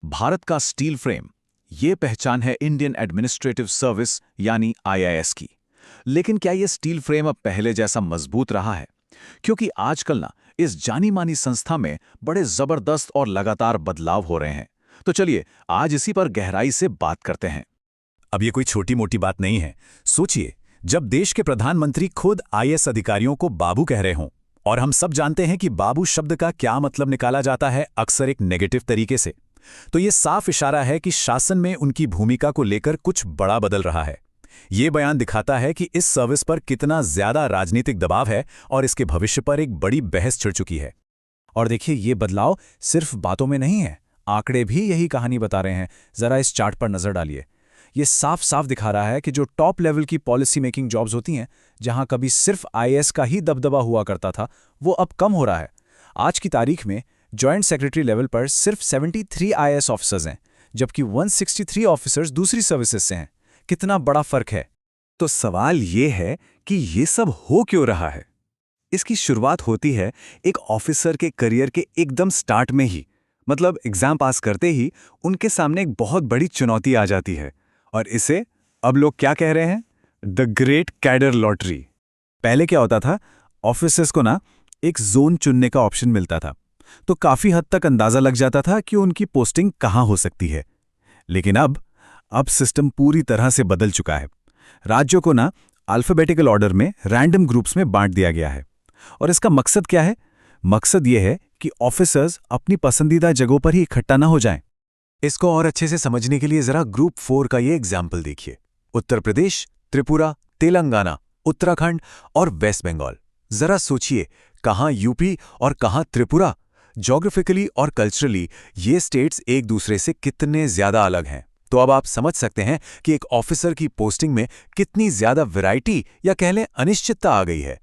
भारत का steel frame, ये पहचान है इंडियन एडमिनिस्ट्रेटिव सर्विस यानी आईएएस की। लेकिन क्या ये स्टील फ्रेम अब पहले जैसा मजबूत रहा है? क्योंकि आजकल ना इस जानी मानी संस्था में बड़े जबरदस्त और लगातार बदलाव हो रहे हैं। तो चलिए आज इसी पर गहराई से बात करते हैं। अब ये कोई छोटी मोटी बात नहीं है। सोचिए, जब देश के प्रधानमंत्री खुद आईएएस अधिकारियों को बाबू कह रहे हों, और हम सब जानते हैं कि बाबू शब्द का क्या मतलब निकाला जाता है, अक्सर एक नेगेटिव तरीके से, तो ये साफ इशारा है कि शासन में उनकी भूमिका को लेकर कुछ बड़ा बदल रहा है। ये बयान दिखाता है कि इस सर्विस पर कितना ज्यादा राजनीतिक दबाव है और इसके भविष्य पर एक बड़ी बहस छिड़ चुकी है। और देखिए, ये बदलाव सिर्फ बातों में नहीं है, आंकड़े भी यही कहानी बता रहे हैं। जरा इस चार्ट पर नजर डालिए। ये साफ साफ दिखा रहा है कि जो टॉप लेवल की पॉलिसी मेकिंग जॉब्स होती हैं, जहां कभी सिर्फ आईएएस का ही दबदबा हुआ करता था, वो अब कम हो रहा है। आज की तारीख में जॉइंट सेक्रेटरी लेवल पर सिर्फ 73 आईएएस ऑफिसर्स हैं, जबकि 163 ऑफिसर्स दूसरी सर्विसेज से हैं। कितना बड़ा फर्क है। तो सवाल ये है कि ये सब हो क्यों रहा है? इसकी शुरुआत होती है एक ऑफिसर के करियर के एकदम स्टार्ट में ही। मतलब एग्जाम पास करते ही उनके सामने एक बहुत बड़ी चुनौती आ जाती है, और इसे अब लोग क्या कह रहे हैं? The great cadre lottery. पहले क्या होता था, ऑफिसर्स को ना एक जोन चुनने का ऑप्शन मिलता था, तो काफी हद तक अंदाजा लग जाता था कि उनकी पोस्टिंग कहां हो सकती है। लेकिन अब सिस्टम पूरी तरह से बदल चुका है। राज्यों को ना अल्फाबेटिकल ऑर्डर में रैंडम ग्रुप्स में बांट दिया गया है। और इसका मकसद क्या है? मकसद यह है कि ऑफिसर्स अपनी पसंदीदा जगहों पर ही इकट्ठा ना हो जाएं। इसको और अच्छे से समझने के लिए जरा ग्रुप 4 का ये एग्जाम्पल देखिए। उत्तर प्रदेश, त्रिपुरा, तेलंगाना, उत्तराखंड और वेस्ट बंगाल। जरा सोचिए, कहां यूपी और कहां त्रिपुरा? ज्योग्राफिकली और कल्चरली ये स्टेट्स एक दूसरे से कितने ज्यादा अलग हैं। तो अब आप समझ सकते हैं कि एक ऑफिसर की पोस्टिंग में कितनी ज्यादा वैरायटी या कह लें अनिश्चितता आ गई है।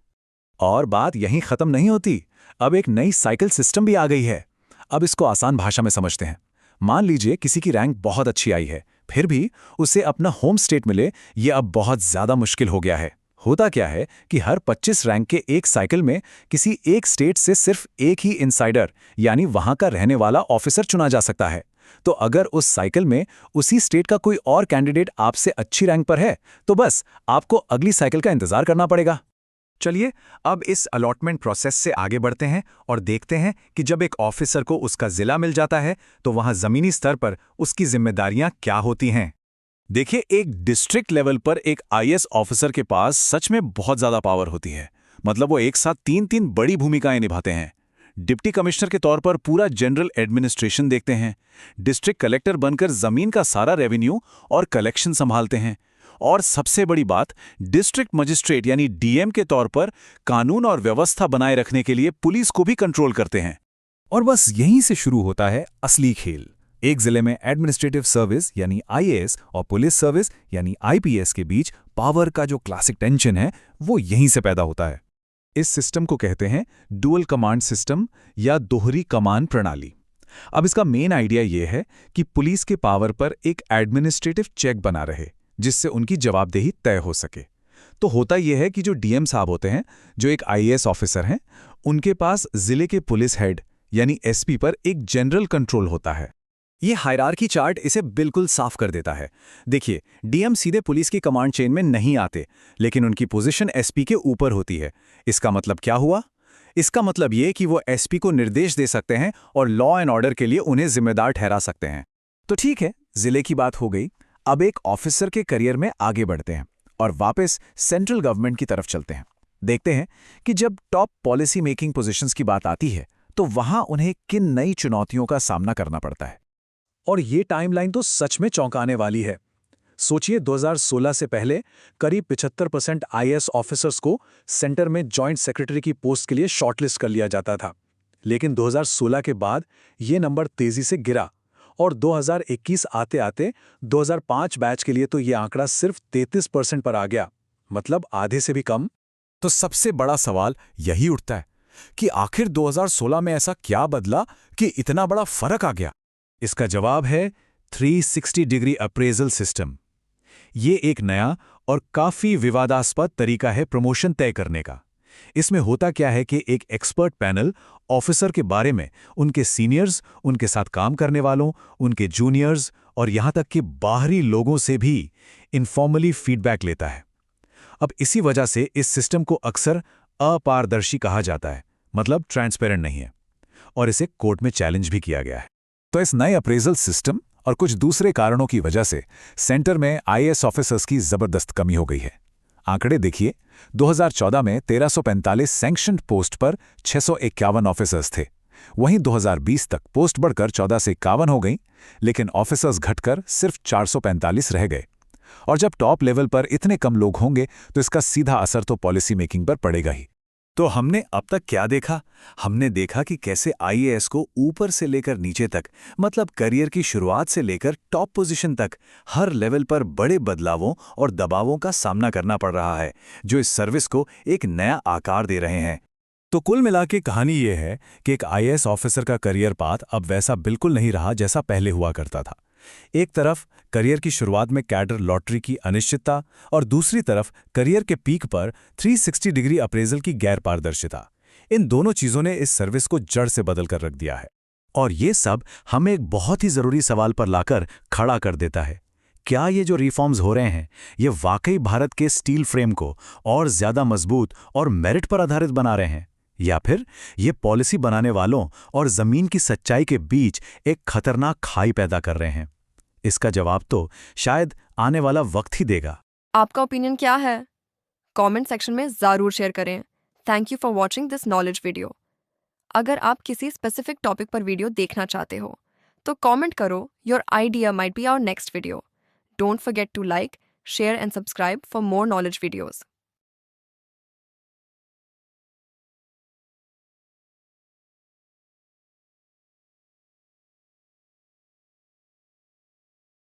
और बात यहीं खत्म नहीं होती। अब एक नई साइकिल सिस्टम भी आ गई है। अब इसको आसान भाषा में समझते हैं। मान लीजिए किसी की रैंक बहुत अच्छी आई है, फिर भी उसे अपना होम स्टेट मिले, ये अब बहुत ज्यादा मुश्किल हो गया है। होता क्या है कि हर 25 रैंक के एक साइकिल में किसी एक स्टेट से सिर्फ एक ही इनसाइडर यानी वहां का रहने वाला ऑफिसर चुना जा सकता है। तो अगर उस साइकिल में उसी स्टेट का कोई और कैंडिडेट आपसे अच्छी रैंक पर है, तो बस आपको अगली साइकिल का इंतजार करना पड़ेगा। चलिए अब इस अलॉटमेंट प्रोसेस से आगे बढ़ते हैं और देखते हैं कि जब एक ऑफिसर को उसका जिला मिल जाता है, तो वहां जमीनी स्तर पर उसकी जिम्मेदारियां क्या होती हैं। देखिए, एक डिस्ट्रिक्ट लेवल पर एक आईएएस ऑफिसर के पास सच में बहुत ज्यादा पावर होती है। मतलब वो एक साथ तीन बड़ी भूमिकाएं निभाते हैं। डिप्टी कमिश्नर के तौर पर पूरा जनरल एडमिनिस्ट्रेशन देखते हैं। डिस्ट्रिक्ट कलेक्टर बनकर जमीन का सारा रेवेन्यू और कलेक्शन संभालते हैं। और सबसे बड़ी बात, डिस्ट्रिक्ट मजिस्ट्रेट यानी डीएम के तौर पर कानून और व्यवस्था बनाए रखने के लिए पुलिस को भी कंट्रोल करते हैं। और बस यहीं से शुरू होता है असली खेल। एक जिले में एडमिनिस्ट्रेटिव सर्विस यानी आईएएस और पुलिस सर्विस यानी आईपीएस के बीच पावर का जो क्लासिक टेंशन है, वो यहीं से पैदा होता है। इस सिस्टम को कहते हैं डुअल कमांड सिस्टम या दोहरी कमान प्रणाली। अब इसका मेन आइडिया यह है कि पुलिस के पावर पर एक एडमिनिस्ट्रेटिव चेक बना रहे, जिससे उनकी जवाबदेही तय हो सके। तो होता यह है कि जो डीएम साहब होते हैं, जो एक आईएएस ऑफिसर हैं, उनके पास जिले के पुलिस हेड यानी एसपी पर एक जनरल कंट्रोल होता है। ये हायरार्की चार्ट इसे बिल्कुल साफ कर देता है। देखिए, डीएम सीधे पुलिस की कमांड चेन में नहीं आते, लेकिन उनकी पोजीशन एसपी के ऊपर होती है। इसका मतलब क्या हुआ? इसका मतलब ये कि वो एसपी को निर्देश दे सकते हैं और लॉ एंड ऑर्डर के लिए उन्हें जिम्मेदार ठहरा सकते हैं। तो ठीक है, जिले की बात हो गई। अब एक ऑफिसर के करियर में आगे बढ़ते हैं और वापस सेंट्रल गवर्नमेंट की तरफ चलते हैं। देखते हैं कि जब टॉप पॉलिसी मेकिंग पोजीशंस की बात आती है, तो वहां उन्हें किन नई चुनौतियों का सामना करना पड़ता है। और ये टाइमलाइन तो सच में चौंकाने वाली है। सोचिए, 2016 से पहले करीब 75% आईएएस ऑफिसर्स को सेंटर में जॉइंट सेक्रेटरी की पोस्ट के लिए शॉर्टलिस्ट कर लिया जाता था। लेकिन 2016 के बाद ये नंबर तेजी से गिरा और 2021 आते आते 2005 बैच के लिए तो ये आंकड़ा सिर्फ 33% पर आ गया, मतलब आधे से भी कम। तो सबसे बड़ा सवाल यही उठता है कि आखिर 2016 में ऐसा क्या बदला कि इतना बड़ा फर्क आ गया। इसका जवाब है 360 डिग्री अप्रेजल सिस्टम। ये एक नया और काफी विवादास्पद तरीका है प्रमोशन तय करने का। इसमें होता क्या है कि एक एक्सपर्ट पैनल ऑफिसर के बारे में उनके सीनियर्स, उनके साथ काम करने वालों, उनके जूनियर्स और यहां तक कि बाहरी लोगों से भी इनफॉर्मली फीडबैक लेता है। अब इसी वजह से इस सिस्टम को अक्सर अपारदर्शी कहा जाता है, मतलब ट्रांसपेरेंट नहीं है, और इसे कोर्ट में चैलेंज भी किया गया है। तो इस नए अप्रेजल सिस्टम और कुछ दूसरे कारणों की वजह से सेंटर में आईएएस ऑफिसर्स की जबरदस्त कमी हो गई है। आंकड़े देखिए, 2014 में 1345 सैंक्शनड पोस्ट पर 651 ऑफिसर्स थे। वहीं 2020 तक पोस्ट बढ़कर 14 से 51 हो गई, लेकिन ऑफिसर्स घटकर सिर्फ 445 रह गए। और जब टॉप लेवल पर इतने कम लोग होंगे तो इसका सीधा असर तो पॉलिसी मेकिंग पर पड़ेगा ही। तो हमने अब तक क्या देखा? हमने देखा कि कैसे आईएएस को ऊपर से लेकर नीचे तक, मतलब करियर की शुरुआत से लेकर टॉप पोजीशन तक, हर लेवल पर बड़े बदलावों और दबावों का सामना करना पड़ रहा है, जो इस सर्विस को एक नया आकार दे रहे हैं। तो कुल मिला के कहानी ये है कि एक आईएएस ऑफिसर का करियर पाथ अब वैसा बिल्कुल नहीं रहा जैसा पहले हुआ करता था। एक तरफ करियर की शुरुआत में कैडर लॉटरी की अनिश्चितता और दूसरी तरफ करियर के पीक पर 360 डिग्री अप्रेजल की गैर पारदर्शिता। इन दोनों चीजों ने इस सर्विस को जड़ से बदल कर रख दिया है। और ये सब हमें एक बहुत ही जरूरी सवाल पर लाकर खड़ा कर देता है। क्या ये जो रिफॉर्म्स हो रहे हैं, ये वाकई भारत के स्टील फ्रेम को और ज्यादा मजबूत और मेरिट पर आधारित बना रहे हैं, या फिर ये पॉलिसी बनाने वालों और जमीन की सच्चाई के बीच एक खतरनाक खाई पैदा कर रहे हैं? इसका जवाब तो शायद आने वाला वक्त ही देगा। आपका ओपिनियन क्या है? कमेंट सेक्शन में ज़रूर शेयर करें। Thank you for watching this knowledge video. अगर आप किसी स्पेसिफिक टॉपिक पर वीडियो देखना चाहते हो तो कमेंट करो, your idea might be our next video. Don't forget to like, share and subscribe for more knowledge videos.